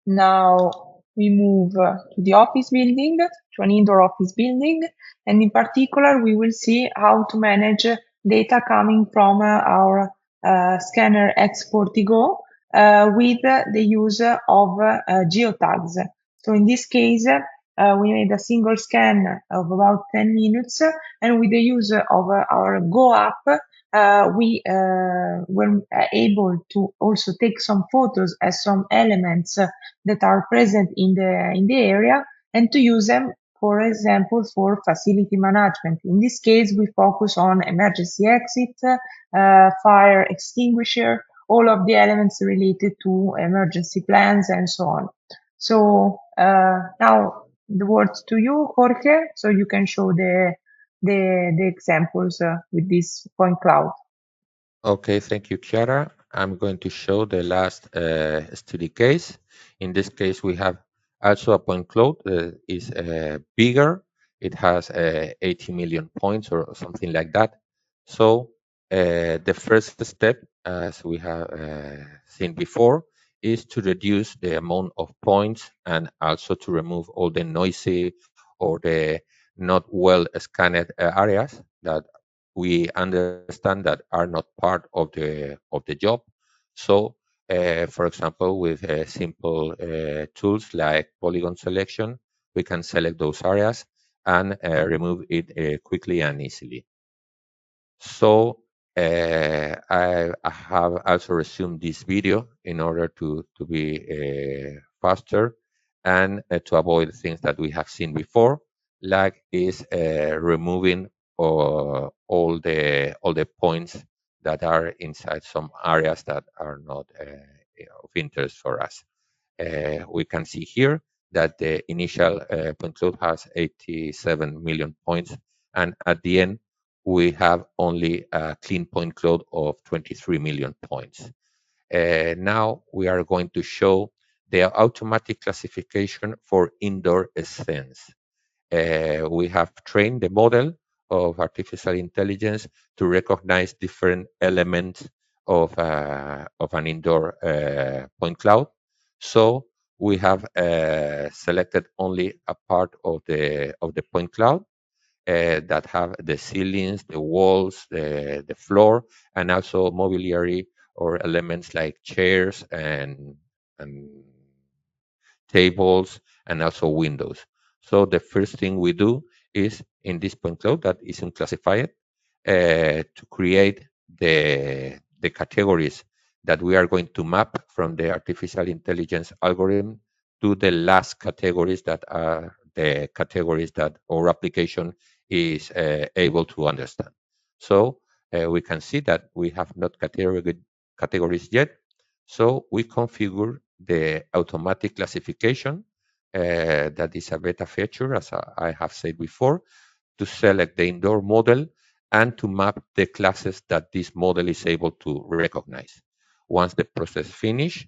Now we move to the office building, to an indoor office building, and in particular, we will see how to manage data coming from our scanner X40Go with the use of geotags. So in this case, we made a single scan of about 10 minutes, and with the use of our Go app, we were able to also take some photos as some elements that are present in the area and to use them, for example, for facility management. In this case, we focus on emergency exit, fire extinguisher, all of the elements related to emergency plans and so on. So now the words to you, Jorge, so you can show the examples with this point cloud. Okay, thank you, Chiara. I'm going to show the last study case. In this case, we have also a point cloud that is bigger. It has 80 million points or something like that. So the first step, as we have seen before, is to reduce the amount of points and also to remove all the noisy or the not well scanned areas that we understand that are not part of the job. So, for example, with simple tools like polygon selection, we can select those areas and remove it quickly and easily. So I have also resumed this video in order to be faster and to avoid things that we have seen before, like is removing all the points that are inside some areas that are not of interest for us. We can see here that the initial point cloud has 87 million points, and at the end we have only a clean point cloud of 23 million points. Now we are going to show the automatic classification for indoor scenes. We have trained the model of artificial intelligence to recognize different elements of an indoor point cloud. So we have selected only a part of the point cloud that have the ceilings, the walls, the floor, and also mobiliary or elements like chairs and tables and also windows. So the first thing we do is in this point cloud that is unclassified to create the categories that we are going to map from the artificial intelligence algorithm to the last categories that are the categories that our application is able to understand. So we can see that we have not categories yet. So we configure the automatic classification that is a beta feature, as I have said before, to select the indoor model and to map the classes that this model is able to recognize. Once the process finish,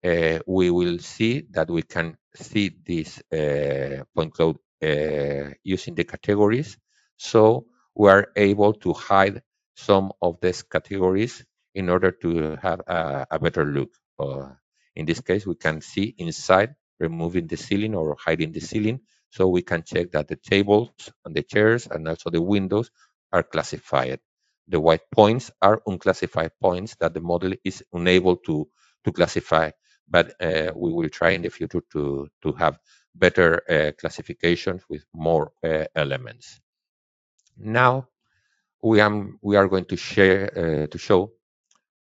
we will see that we can see this point cloud using the categories. So we are able to hide some of these categories in order to have a better look. In this case, we can see inside removing the ceiling or hiding the ceiling, so we can check that the tables and the chairs and also the windows are classified. The white points are unclassified points that the model is unable to classify, but we will try in the future to have better classifications with more elements. Now we are going to share to show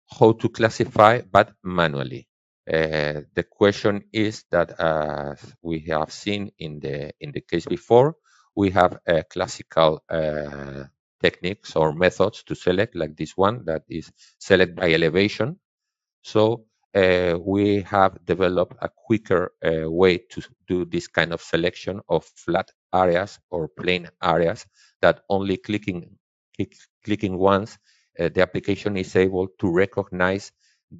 how to classify but manually. The question is that, as we have seen in the case before, we have classical techniques or methods to select, like this one that is select by elevation. So we have developed a quicker way to do this kind of selection of flat areas or plain areas that only clicking once, the application is able to recognize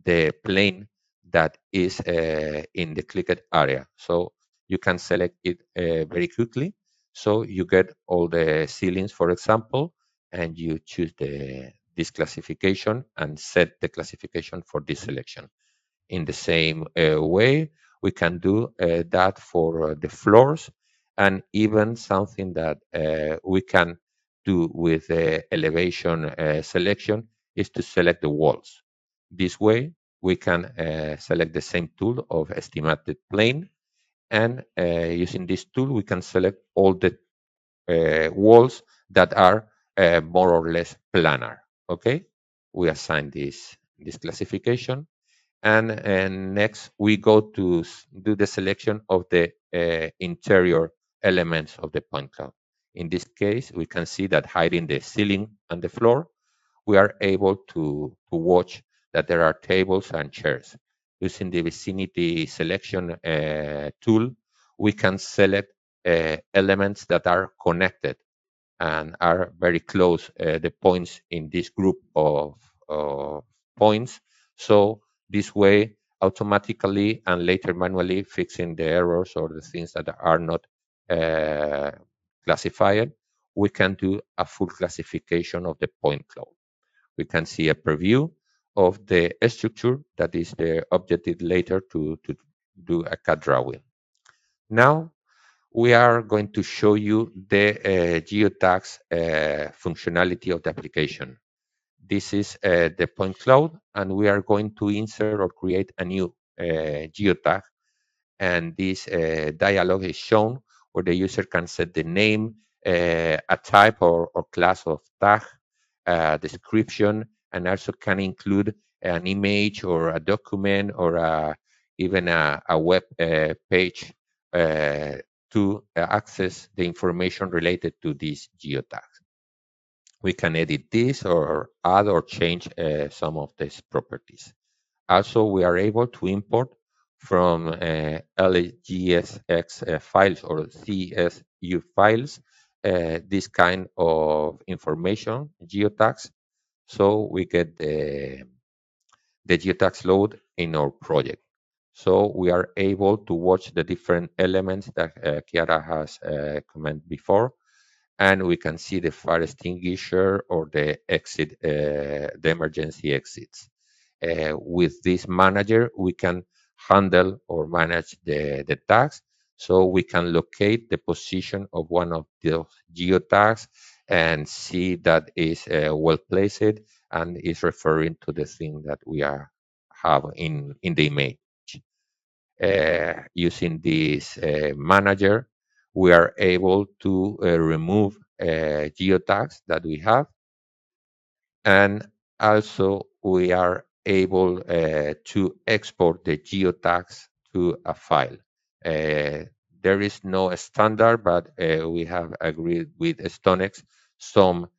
the plane that is in the clicked area. So you can select it very quickly. So you get all the ceilings, for example, and you choose this classification and set the classification for this selection. In the same way, We can do that for the floors, and even something that we can do with elevation selection is to select the walls. This way, we can select the same tool of estimated plane, and using this tool, we can select all the walls that are more or less planar. Okay, we assign this classification, and next we go to do the selection of the interior elements of the point cloud. In this case, we can see that hiding the ceiling and the floor, we are able to watch that there are tables and chairs. Using the vicinity selection tool, we can select elements that are connected and are very close, the points in this group of points. So this way, automatically and later manually fixing the errors or the things that are not uh, classified, we can do a full classification of the point cloud. We can see a preview of the structure that is the objective later to do a CAD drawing. Now, we are going to show you the geotags functionality of the application. This is the point cloud, and we are going to insert or create a new geotag, and this dialog is shown where the user can set the name, a type or class of tag, description, and also can include an image or a document or even a web page uh, to access the information related to this geotag. We can edit this or add or change some of these properties. Also, we are able to import from LGSX files or CSU files this kind of information, geotags, so we get the geotags load in our project. So we are able to watch the different elements that Chiara has commented before, and we can see the fire extinguisher or the exit, the emergency exits. With this manager, we can handle or manage the tags. So we can locate the position of one of the geotags and see that is well placed and is referring to the thing that we have in the image. Using this manager, we are able to remove geotags that we have, and also we are able to export the geotags to a file. Uh, there is no standard, but we have agreed with Stonex some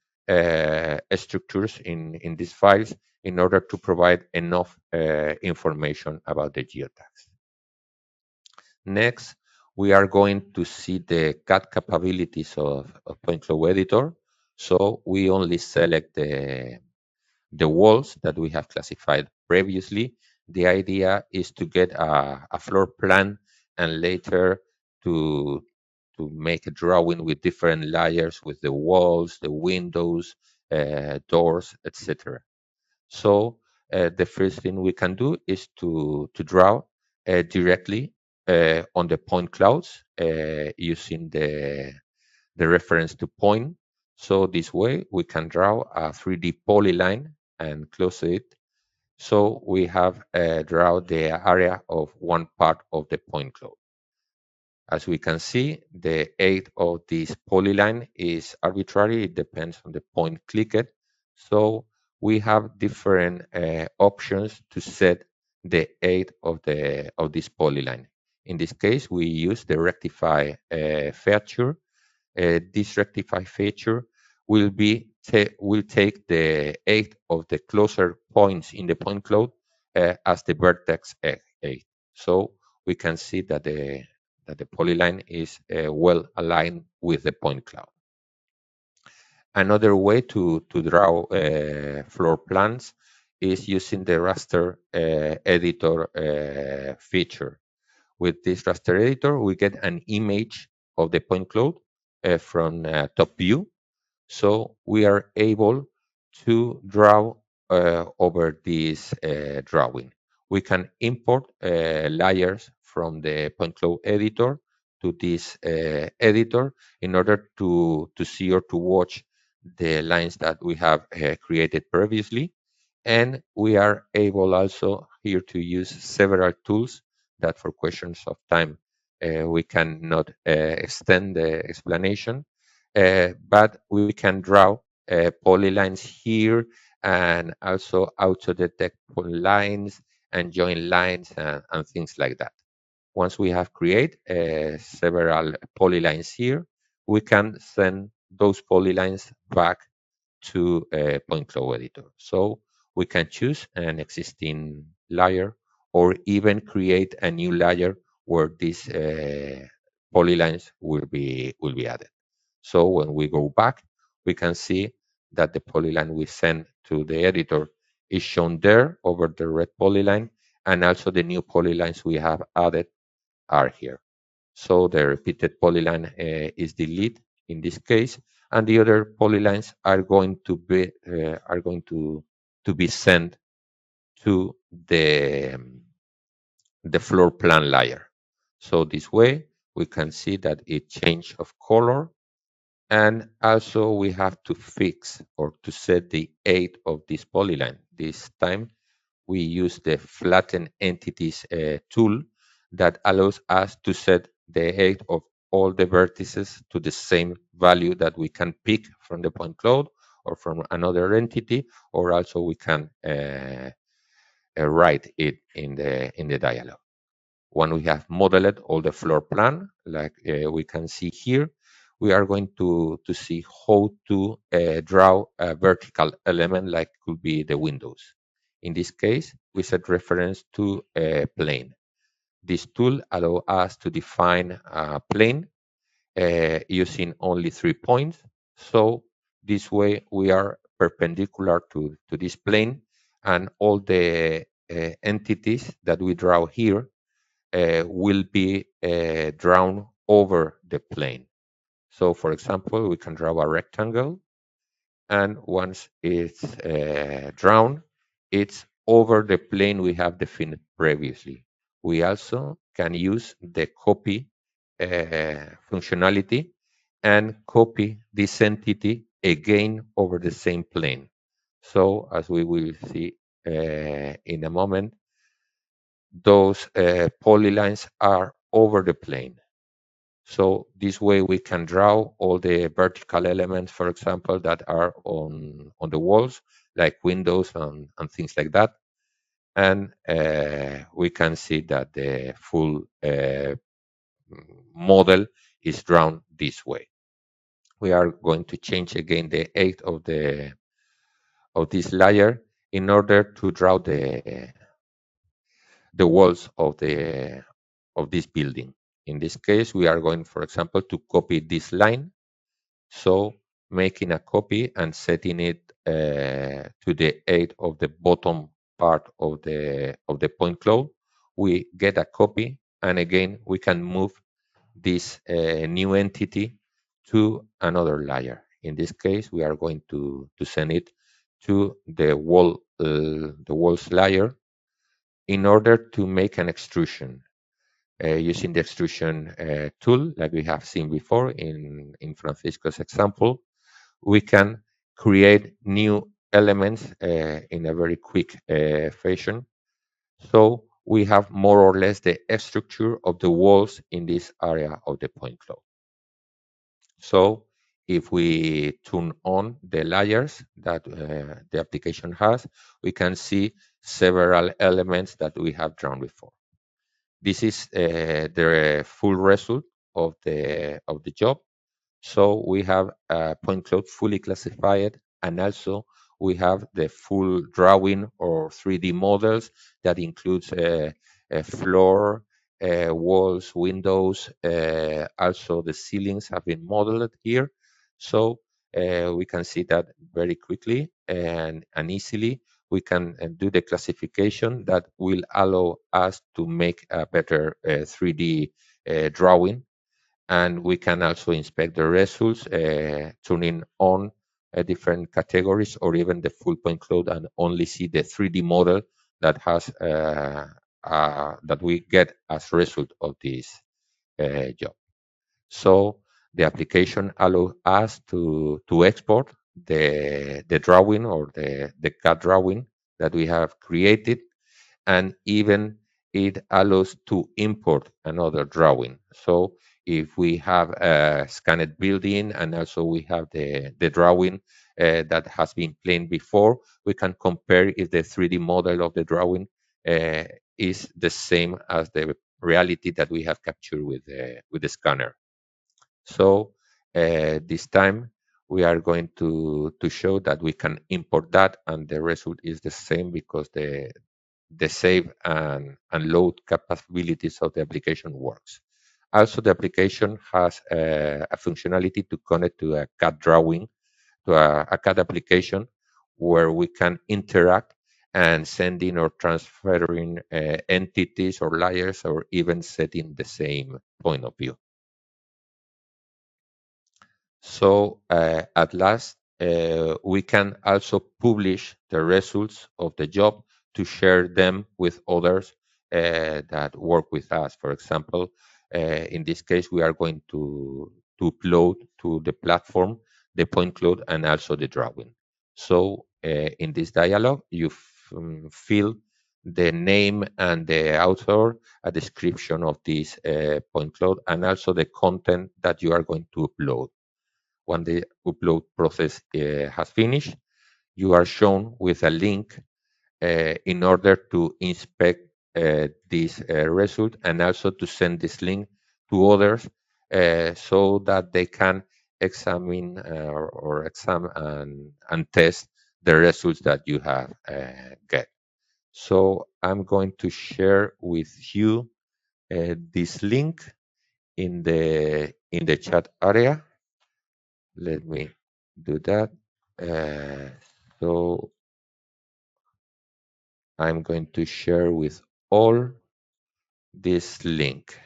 structures in these files in order to provide enough information about the geotags. Next, we are going to see the CAD capabilities of PointCloud Editor. So we only select the walls that we have classified previously. The idea is to get a floor plan and later to make a drawing with different layers with the walls, the windows, doors, etc. So the first thing we can do is to draw directly on the point clouds using the reference to point. So this way we can draw a 3D polyline and close it. So we have draw the area of one part of the point cloud. As we can see, the height of this polyline is arbitrary. It depends on the point clicked. So we have different options to set the height of this polyline. In this case, we use the rectify feature. This rectify feature will take the height of the closer points in the point cloud as the vertex height. So we can see that the polyline is well aligned with the point cloud. Another way to draw floor plans is using the raster editor feature. With this raster editor, we get an image of the point cloud from top view. So we are able to draw over this drawing. We can import layers from the PointCloud editor to this editor in order to see or to watch the lines that we have created previously. And we are able also here to use several tools that for questions of time we cannot extend the explanation, but we can draw polylines here and also auto detect polylines and join lines and things like that. Once we have created several polylines here, we can send those polylines back to PointCloud editor. So we can choose an existing layer or even create a new layer where these polylines will be added. So when we go back, we can see that the polyline we sent to the editor is shown there over the red polyline, and also the new polylines we have added are here. So the repeated polyline is deleted in this case, and the other polylines are going to be sent to the floor plan layer. So this way we can see that it changed of color, and also we have to fix or to set the height of this polyline. This time we use the flatten entities tool that allows us to set the height of all the vertices to the same value that we can pick from the point cloud or from another entity, or also we can write it in the dialog. When we have modeled all the floor plan, like we can see here, we are going to see how to draw a vertical element like could be the windows. In this case, we set reference to a plane. This tool allows us to define a plane using only 3 points. So this way we are perpendicular to this plane, and all the entities that we draw here will be drawn over the plane. So for example, we can draw a rectangle, and once it's drawn, it's over the plane we have defined previously. We also can use the copy functionality and copy this entity again over the same plane. So as we will see in a moment, those polylines are over the plane. So this way we can draw all the vertical elements, for example, that are on the walls, like windows and things like that. And we can see that the full model is drawn this way. We are going to change again the height of this layer in order to draw the walls of this building. In this case, we are going, for example, to copy this line. So making a copy and setting it to the height of the bottom part of the point cloud, we get a copy, and again we can move this new entity to another layer. In this case, we are going to send it to the walls layer in order to make an extrusion. Using the extrusion tool, like we have seen before in Francisco's example, we can create new elements in a very quick fashion. So we have more or less the structure of the walls in this area of the point cloud. So if we turn on the layers that the application has, we can see several elements that we have drawn before. This is the full result of the job. So we have a point cloud fully classified, and also we have the full drawing or 3D models that includes a floor, walls, windows. Also, the ceilings have been modeled here. So we can see that very quickly and easily. We can do the classification that will allow us to make a better 3D drawing, and we can also inspect the results, turning on different categories or even the full point cloud and only see the 3D model that has that we get as result of this job. So the application allows us to export the drawing or the CAD drawing that we have created, and even it allows to import another drawing. So if we have a scanned building and also we have the drawing that has been planned before, we can compare if the 3D model of the drawing uh, is the same as the reality that we have captured with the scanner. So this time we are going to show that we can import that and the result is the same because the save and load capabilities of the application works. Also, the application has a functionality to connect to a CAD drawing, to a CAD application where we can interact and sending or transferring entities or layers or even setting the same point of view. So at last, we can also publish the results of the job to share them with others that work with us. For example, in this case, we are going to upload to the platform the point cloud and also the drawing. So in this dialog, you fill the name and the author, a description of this point cloud, and also the content that you are going to upload. When the upload process has finished, you are shown with a link in order to inspect this result and also to send this link to others so that they can examine or examine and test the results that you have get. So I'm going to share with you this link in the chat area. Let me do that. Uh, so I'm going to share with all this link.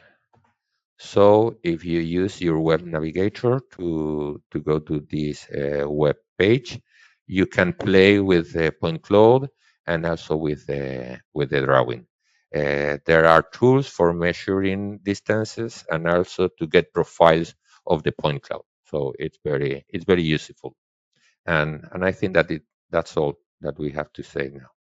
So if you use your web navigator to go to this web page, you can play with the point cloud and also with the drawing. There are tools for measuring distances and also to get profiles of the point cloud. So it's very useful. And I think that that's all that we have to say now.